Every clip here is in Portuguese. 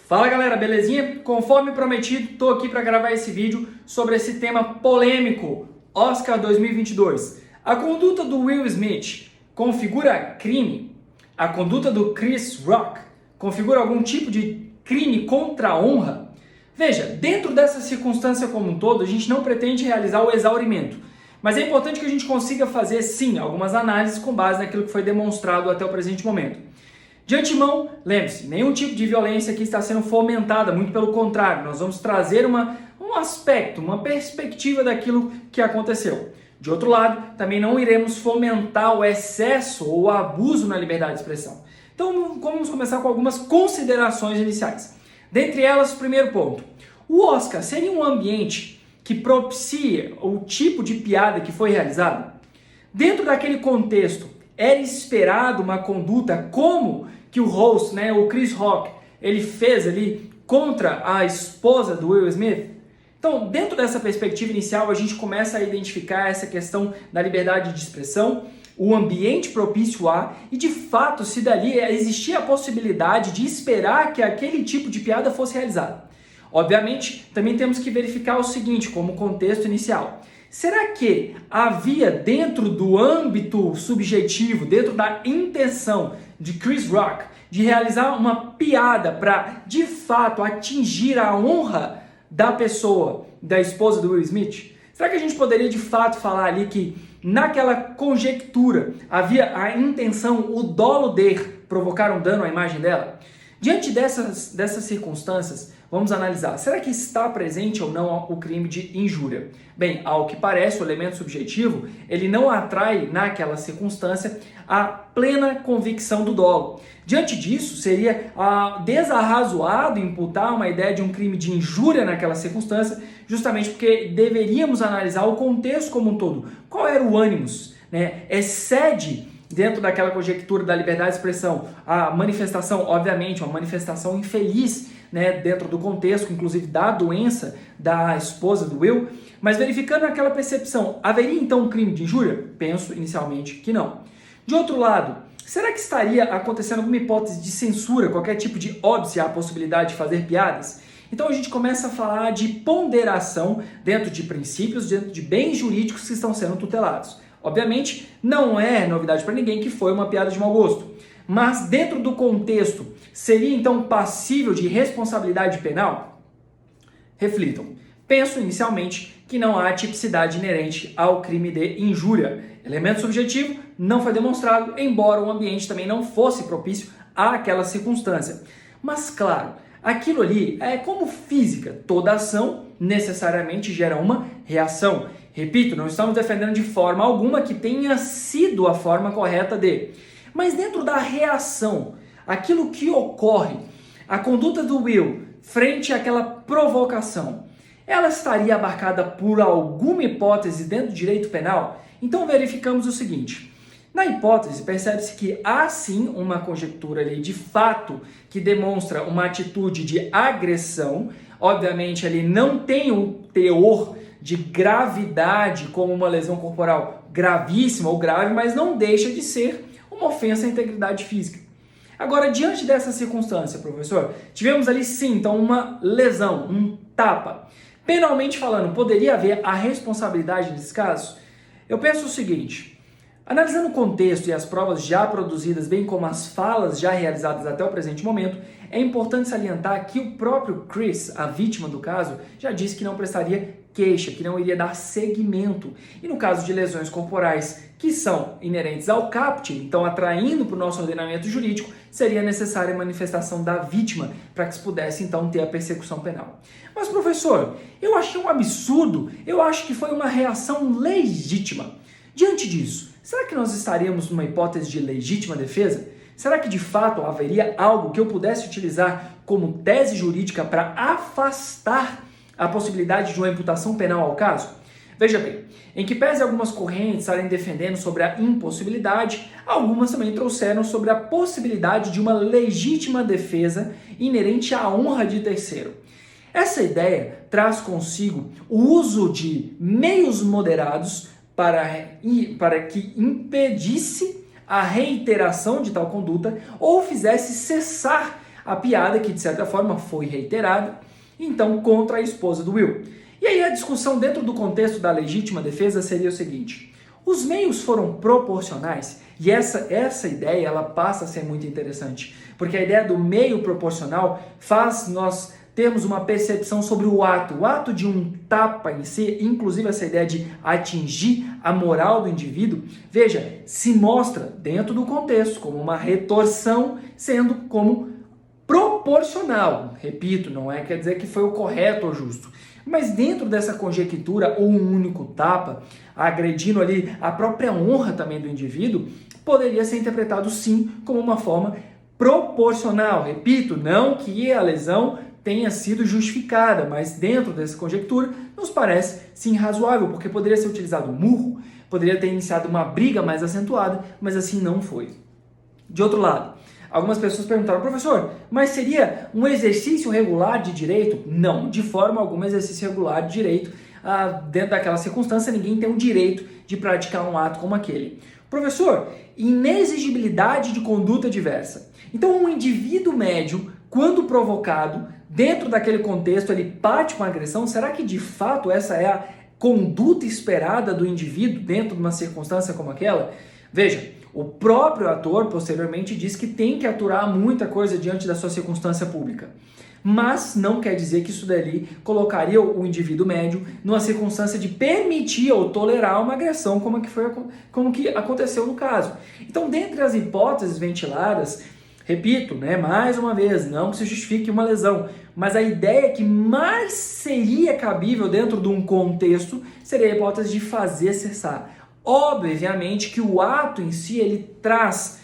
Fala galera, belezinha? Conforme prometido, estou aqui para gravar esse vídeo sobre esse tema polêmico, Oscar 2022. A conduta do Will Smith configura crime? A conduta do Chris Rock configura algum tipo de crime contra a honra? Veja, dentro dessa circunstância como um todo, a gente não pretende realizar o exaurimento, mas é importante que a gente consiga fazer sim algumas análises com base naquilo que foi demonstrado até o presente momento. De antemão, lembre-se, nenhum tipo de violência aqui está sendo fomentada, muito pelo contrário, nós vamos trazer um aspecto, uma perspectiva daquilo que aconteceu. De outro lado, também não iremos fomentar o excesso ou o abuso na liberdade de expressão. Então, vamos começar com algumas considerações iniciais. Dentre elas, o primeiro ponto. O Oscar seria um ambiente que propicia o tipo de piada que foi realizada? Dentro daquele contexto, era esperado uma conduta como que o host, o Chris Rock, ele fez ali contra a esposa do Will Smith? Então, dentro dessa perspectiva inicial, a gente começa a identificar essa questão da liberdade de expressão, o ambiente propício a, e de fato, se dali existia a possibilidade de esperar que aquele tipo de piada fosse realizada. Obviamente, também temos que verificar o seguinte, como contexto inicial. Será que havia dentro do âmbito subjetivo, dentro da intenção de Chris Rock, de realizar uma piada para, de fato, atingir a honra da pessoa, da esposa do Will Smith? Será que a gente poderia, de fato, falar ali que naquela conjectura havia a intenção, o dolo de provocar um dano à imagem dela? Diante dessas circunstâncias, vamos analisar, será que está presente ou não o crime de injúria? Bem, ao que parece, o elemento subjetivo, ele não atrai naquela circunstância a plena convicção do dolo. Diante disso, seria desarrazoado imputar uma ideia de um crime de injúria naquela circunstância, justamente porque deveríamos analisar o contexto como um todo. Qual era o ânimos? Excede dentro daquela conjectura da liberdade de expressão, a manifestação, obviamente, uma manifestação infeliz, dentro do contexto, inclusive da doença da esposa do Will, mas verificando aquela percepção, haveria então um crime de injúria? Penso inicialmente que não. De outro lado, será que estaria acontecendo alguma hipótese de censura, qualquer tipo de óbice à possibilidade de fazer piadas? Então a gente começa a falar de ponderação dentro de princípios, dentro de bens jurídicos que estão sendo tutelados. Obviamente, não é novidade para ninguém que foi uma piada de mau gosto, mas dentro do contexto, seria então passível de responsabilidade penal? Reflitam. Penso inicialmente que não há tipicidade inerente ao crime de injúria. Elemento subjetivo não foi demonstrado, embora o ambiente também não fosse propício àquela circunstância. Mas claro, aquilo ali é como física, toda ação necessariamente gera uma reação. Repito, não estamos defendendo de forma alguma que tenha sido a forma correta de. Mas dentro da reação, aquilo que ocorre, a conduta do Will frente àquela provocação, ela estaria abarcada por alguma hipótese dentro do direito penal? Então verificamos o seguinte. Na hipótese, percebe-se que há sim uma conjectura ali de fato que demonstra uma atitude de agressão. Obviamente, ele não tem um teor de gravidade como uma lesão corporal gravíssima ou grave, mas não deixa de ser uma ofensa à integridade física. Agora, diante dessa circunstância, professor, tivemos ali sim, então, uma lesão, um tapa. Penalmente falando, poderia haver a responsabilidade nesse caso? Eu penso o seguinte, analisando o contexto e as provas já produzidas, bem como as falas já realizadas até o presente momento, é importante salientar que o próprio Chris, a vítima do caso, já disse que não prestaria queixa, que não iria dar seguimento. E no caso de lesões corporais que são inerentes ao caput, então atraindo para o nosso ordenamento jurídico, seria necessária a manifestação da vítima para que se pudesse então ter a persecução penal. Mas professor, eu achei um absurdo, eu acho que foi uma reação legítima. Diante disso, será que nós estaríamos numa hipótese de legítima defesa? Será que de fato haveria algo que eu pudesse utilizar como tese jurídica para afastar a possibilidade de uma imputação penal ao caso? Veja bem, em que pese algumas correntes estarem defendendo sobre a impossibilidade, algumas também trouxeram sobre a possibilidade de uma legítima defesa inerente à honra de terceiro. Essa ideia traz consigo o uso de meios moderados para que impedisse a reiteração de tal conduta ou fizesse cessar a piada que de certa forma foi reiterada, então contra a esposa do Will. E aí a discussão dentro do contexto da legítima defesa seria o seguinte: os meios foram proporcionais? E essa ideia ela passa a ser muito interessante, porque a ideia do meio proporcional faz nós termos uma percepção sobre o ato de um tapa em si, inclusive essa ideia de atingir a moral do indivíduo, veja, se mostra dentro do contexto como uma retorção, sendo como proporcional. Repito, não quer dizer que foi o correto ou justo, mas dentro dessa conjectura, ou um único tapa, agredindo ali a própria honra também do indivíduo, poderia ser interpretado sim como uma forma proporcional. Repito, não que a lesão tenha sido justificada, mas dentro dessa conjectura nos parece sim razoável, porque poderia ser utilizado murro, poderia ter iniciado uma briga mais acentuada, mas assim não foi. De outro lado, algumas pessoas perguntaram: professor, mas seria um exercício regular de direito? Não, de forma alguma exercício regular de direito. Dentro daquela circunstância, ninguém tem o direito de praticar um ato como aquele. Professor, inexigibilidade de conduta diversa. Então, um indivíduo médio, quando provocado, dentro daquele contexto, ele parte com a agressão. Será que de fato essa é a conduta esperada do indivíduo dentro de uma circunstância como aquela? Veja, o próprio ator posteriormente diz que tem que aturar muita coisa diante da sua circunstância pública. Mas não quer dizer que isso dali colocaria o indivíduo médio numa circunstância de permitir ou tolerar uma agressão como que aconteceu no caso. Então, dentre as hipóteses ventiladas, repito, mais uma vez, não que se justifique uma lesão, mas a ideia que mais seria cabível dentro de um contexto seria a hipótese de fazer cessar. Obviamente que o ato em si ele traz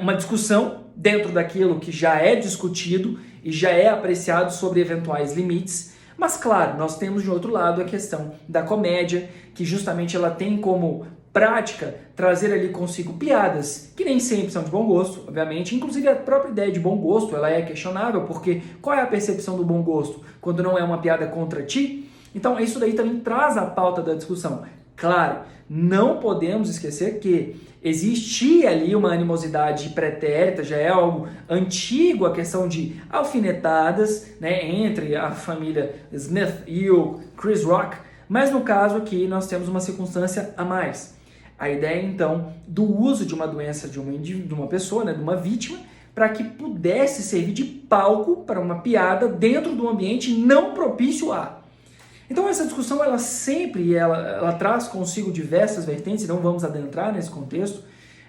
uma discussão dentro daquilo que já é discutido e já é apreciado sobre eventuais limites, mas claro, nós temos de outro lado a questão da comédia, que justamente ela tem como prática trazer ali consigo piadas que nem sempre são de bom gosto, obviamente. Inclusive a própria ideia de bom gosto ela é questionável, porque qual é a percepção do bom gosto quando não é uma piada contra ti? Então isso daí também traz a pauta da discussão. Claro, não podemos esquecer que existia ali uma animosidade pretérita, já é algo antigo, a questão de alfinetadas entre a família Smith e o Chris Rock, mas no caso aqui nós temos uma circunstância a mais. A ideia então do uso de uma doença de uma pessoa, de uma vítima, para que pudesse servir de palco para uma piada dentro de um ambiente não propício a. Então essa discussão ela sempre ela traz consigo diversas vertentes, não vamos adentrar nesse contexto,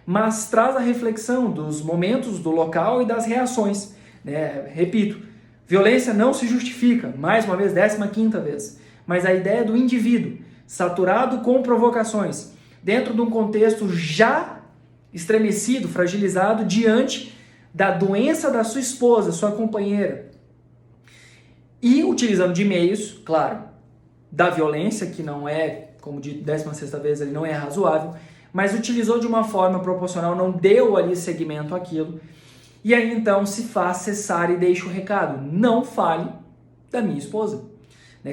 mas traz a reflexão dos momentos, do local e das reações. Repito, violência não se justifica, mais uma vez, 15ª vez, mas a ideia do indivíduo saturado com provocações, dentro de um contexto já estremecido, fragilizado, diante da doença da sua esposa, sua companheira, e utilizando de meios, claro, da violência, que não é, como de 16ª vez, ele não é razoável, mas utilizou de uma forma proporcional, não deu ali seguimento àquilo, e aí então se faz cessar e deixa o recado: não fale da minha esposa.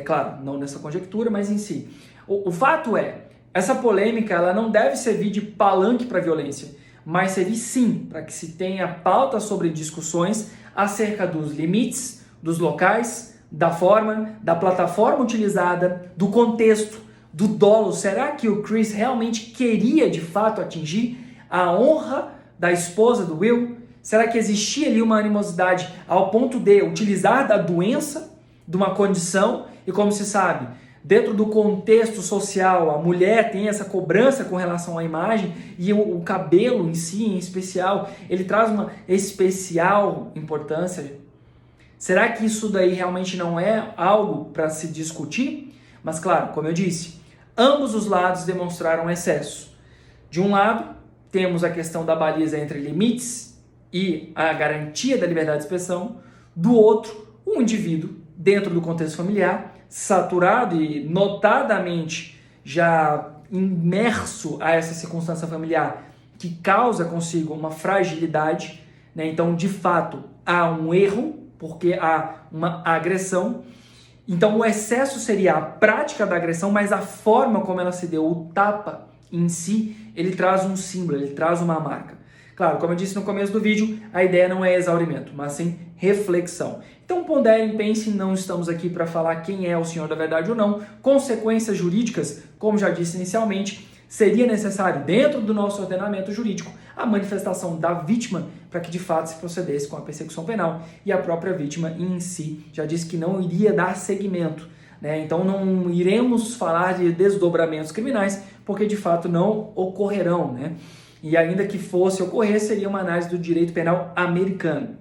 Claro, não nessa conjectura, mas em si. O fato é, essa polêmica ela não deve servir de palanque para a violência, mas servir sim para que se tenha pauta sobre discussões acerca dos limites, dos locais, da forma, da plataforma utilizada, do contexto, do dolo. Será que o Chris realmente queria de fato atingir a honra da esposa do Will? Será que existia ali uma animosidade ao ponto de utilizar da doença, de uma condição? E como se sabe, dentro do contexto social, a mulher tem essa cobrança com relação à imagem e o cabelo em si, em especial, ele traz uma especial importância. Será que isso daí realmente não é algo para se discutir? Mas claro, como eu disse, ambos os lados demonstraram excesso. De um lado, temos a questão da baliza entre limites e a garantia da liberdade de expressão. Do outro, um indivíduo dentro do contexto familiar, saturado e notadamente já imerso a essa circunstância familiar que causa consigo uma fragilidade, Então, de fato, há um erro, porque há uma agressão. Então, o excesso seria a prática da agressão, mas a forma como ela se deu, o tapa em si, ele traz um símbolo, ele traz uma marca. Claro, como eu disse no começo do vídeo, a ideia não é exaurimento, mas sim reflexão. Então ponderem, pensem, não estamos aqui para falar quem é o senhor da verdade ou não. Consequências jurídicas, como já disse inicialmente, seria necessário, dentro do nosso ordenamento jurídico, a manifestação da vítima para que de fato se procedesse com a persecução penal. E a própria vítima em si já disse que não iria dar seguimento, né? Então não iremos falar de desdobramentos criminais, porque de fato não ocorrerão, né? E ainda que fosse ocorrer, seria uma análise do direito penal americano.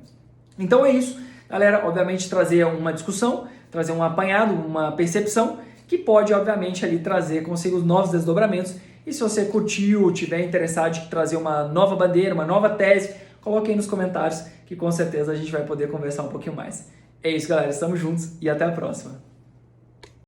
Então é isso, galera. Obviamente trazer uma discussão, trazer um apanhado, uma percepção, que pode obviamente ali trazer consigo novos desdobramentos. E se você curtiu, tiver interessado em trazer uma nova bandeira, uma nova tese, coloque aí nos comentários que com certeza a gente vai poder conversar um pouquinho mais. É isso, galera. Estamos juntos e até a próxima.